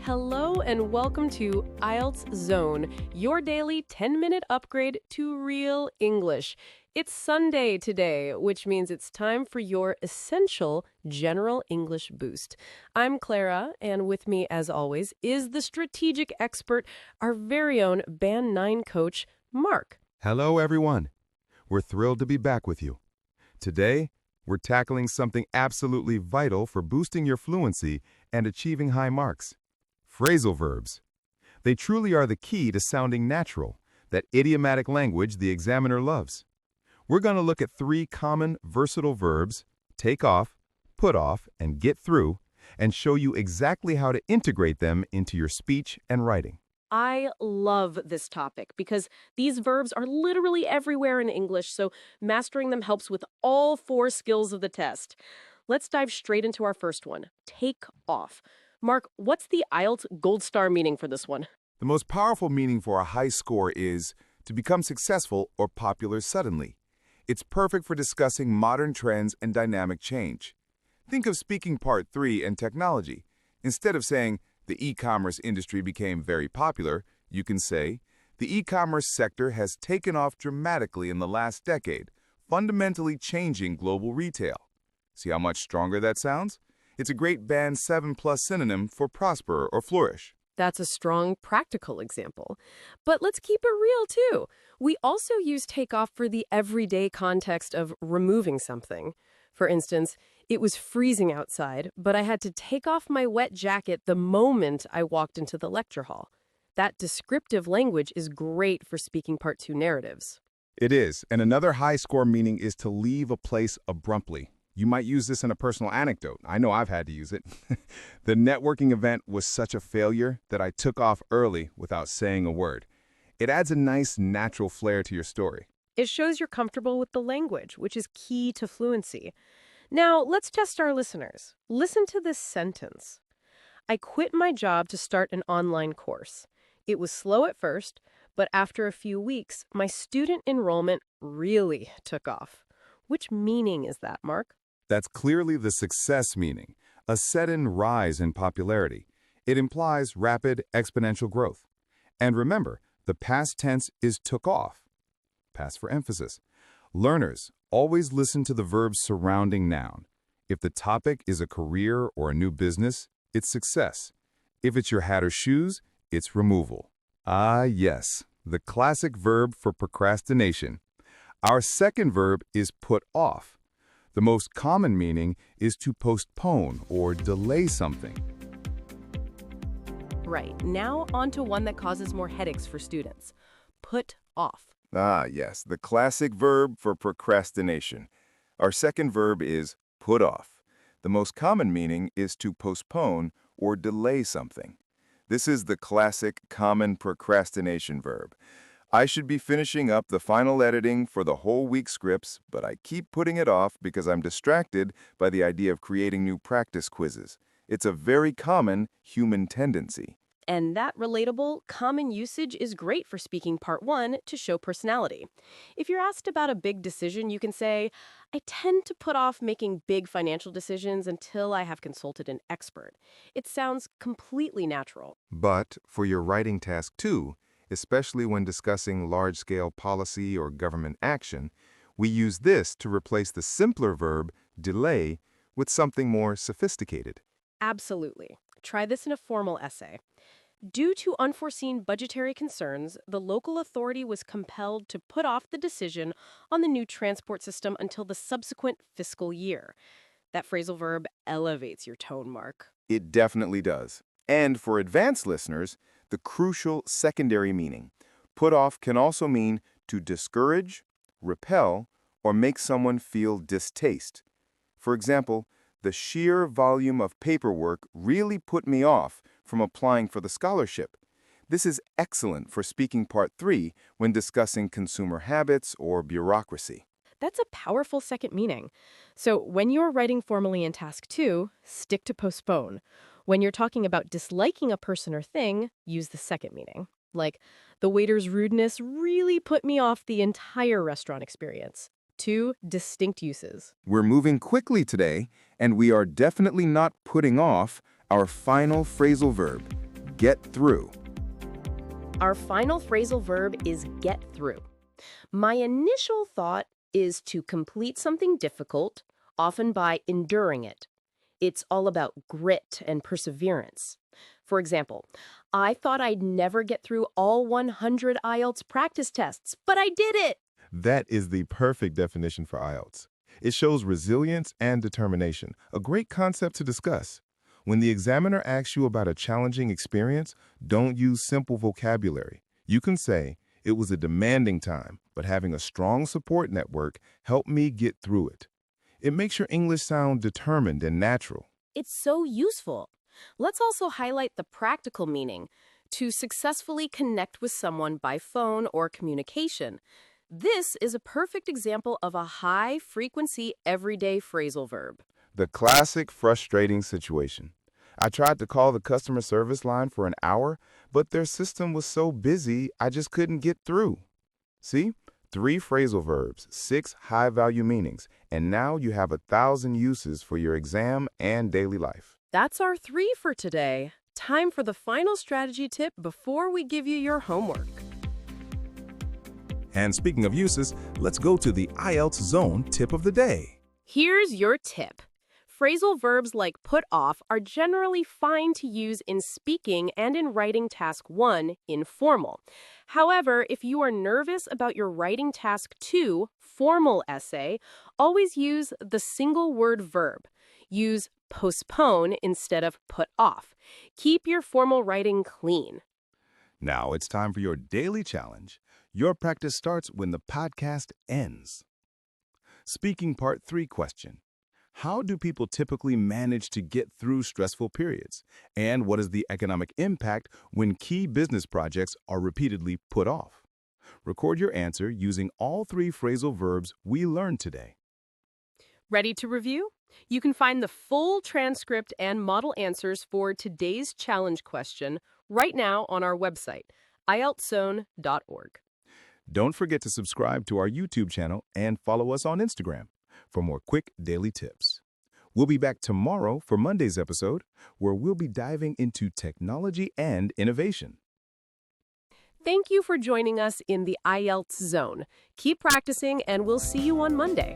Hello and welcome to IELTS Zone, your daily 10-minute upgrade to real English. It's Sunday today, which means it's time for your essential general English boost. I'm Clara, and with me, as always, is the strategic expert, our very own Band 9 coach, Mark. Hello, everyone. We're thrilled to be back with you. Today, we're tackling something absolutely vital for boosting your fluency and achieving high marks. Phrasal verbs. They truly are the key to sounding natural, that idiomatic language the examiner loves. We're going to look at 3 common versatile verbs, take off, put off, and get through, and show you exactly how to integrate them into your speech and writing. I love this topic because these verbs are literally everywhere in English, so mastering them helps with all 4 skills of the test. Let's dive straight into our first one, take off. Mark, what's the IELTS gold star meaning for this one? The most powerful meaning for a high score is to become successful or popular suddenly. It's perfect for discussing modern trends and dynamic change. Think of speaking part 3 and technology. Instead of saying, the e-commerce industry became very popular, you can say, the e-commerce sector has taken off dramatically in the last decade, fundamentally changing global retail. See how much stronger that sounds? It's a great Band 7+ synonym for prosper or flourish. That's a strong, practical example. But let's keep it real, too. We also use take off for the everyday context of removing something. For instance, it was freezing outside, but I had to take off my wet jacket the moment I walked into the lecture hall. That descriptive language is great for speaking part 2 narratives. It is, and another high score meaning is to leave a place abruptly. You might use this in a personal anecdote. I know I've had to use it. The networking event was such a failure that I took off early without saying a word. It adds a nice, natural flair to your story. It shows you're comfortable with the language, which is key to fluency. Now, let's test our listeners. Listen to this sentence. I quit my job to start an online course. It was slow at first, but after a few weeks, my student enrollment really took off. Which meaning is that, Mark? That's clearly the success meaning, a sudden rise in popularity. It implies rapid, exponential growth. And remember, the past tense is took off. Past for emphasis. Learners, always listen to the verbs surrounding noun. If the topic is a career or a new business, it's success. If it's your hat or shoes, it's removal. Ah, yes, the classic verb for procrastination. Our second verb is put off. The most common meaning is to postpone or delay something. Right, now on to one that causes more headaches for students. Put off. Ah, yes, the classic verb for procrastination. Our second verb is put off. The most common meaning is to postpone or delay something. This is the classic common procrastination verb. I should be finishing up the final editing for the whole week's scripts, but I keep putting it off because I'm distracted by the idea of creating new practice quizzes. It's a very common human tendency. And that relatable, common usage is great for speaking part 1 to show personality. If you're asked about a big decision, you can say, I tend to put off making big financial decisions until I have consulted an expert. It sounds completely natural. But for your writing task too, especially when discussing large-scale policy or government action, we use this to replace the simpler verb, delay, with something more sophisticated. Absolutely. Try this in a formal essay. Due to unforeseen budgetary concerns, the local authority was compelled to put off the decision on the new transport system until the subsequent fiscal year. That phrasal verb elevates your tone, Mark. It definitely does. And for advanced listeners, the crucial secondary meaning. Put off can also mean to discourage, repel, or make someone feel distaste. For example, the sheer volume of paperwork really put me off from applying for the scholarship. This is excellent for speaking part 3 when discussing consumer habits or bureaucracy. That's a powerful second meaning. So when you're writing formally in task 2, stick to postpone. When you're talking about disliking a person or thing, use the second meaning. Like, the waiter's rudeness really put me off the entire restaurant experience. 2 distinct uses. We're moving quickly today, and we are definitely not putting off our final phrasal verb, get through. Our final phrasal verb is get through. My initial thought is to complete something difficult, often by enduring it. It's all about grit and perseverance. For example, I thought I'd never get through all 100 IELTS practice tests, but I did it! That is the perfect definition for IELTS. It shows resilience and determination, a great concept to discuss. When the examiner asks you about a challenging experience, don't use simple vocabulary. You can say, "It was a demanding time, but having a strong support network helped me get through it." It makes your English sound determined and natural. It's so useful. Let's also highlight the practical meaning, to successfully connect with someone by phone or communication. This is a perfect example of a high-frequency, everyday phrasal verb. The classic frustrating situation. I tried to call the customer service line for an hour, but their system was so busy I just couldn't get through. See? 3 phrasal verbs, 6 high-value meanings, and now you have 1,000 uses for your exam and daily life. That's our 3 for today. Time for the final strategy tip before we give you your homework. And speaking of uses, let's go to the IELTS Zone tip of the day. Here's your tip. Phrasal verbs like put off are generally fine to use in speaking and in writing task 1, informal. However, if you are nervous about your writing task 2, formal essay, always use the single word verb. Use postpone instead of put off. Keep your formal writing clean. Now it's time for your daily challenge. Your practice starts when the podcast ends. Speaking Part 3 question. How do people typically manage to get through stressful periods? And what is the economic impact when key business projects are repeatedly put off? Record your answer using all 3 phrasal verbs we learned today. Ready to review? You can find the full transcript and model answers for today's challenge question right now on our website, IELTSzone.org. Don't forget to subscribe to our YouTube channel and follow us on Instagram for more quick daily tips. We'll be back tomorrow for Monday's episode, where we'll be diving into technology and innovation. Thank you for joining us in the IELTS Zone. Keep practicing, and we'll see you on Monday.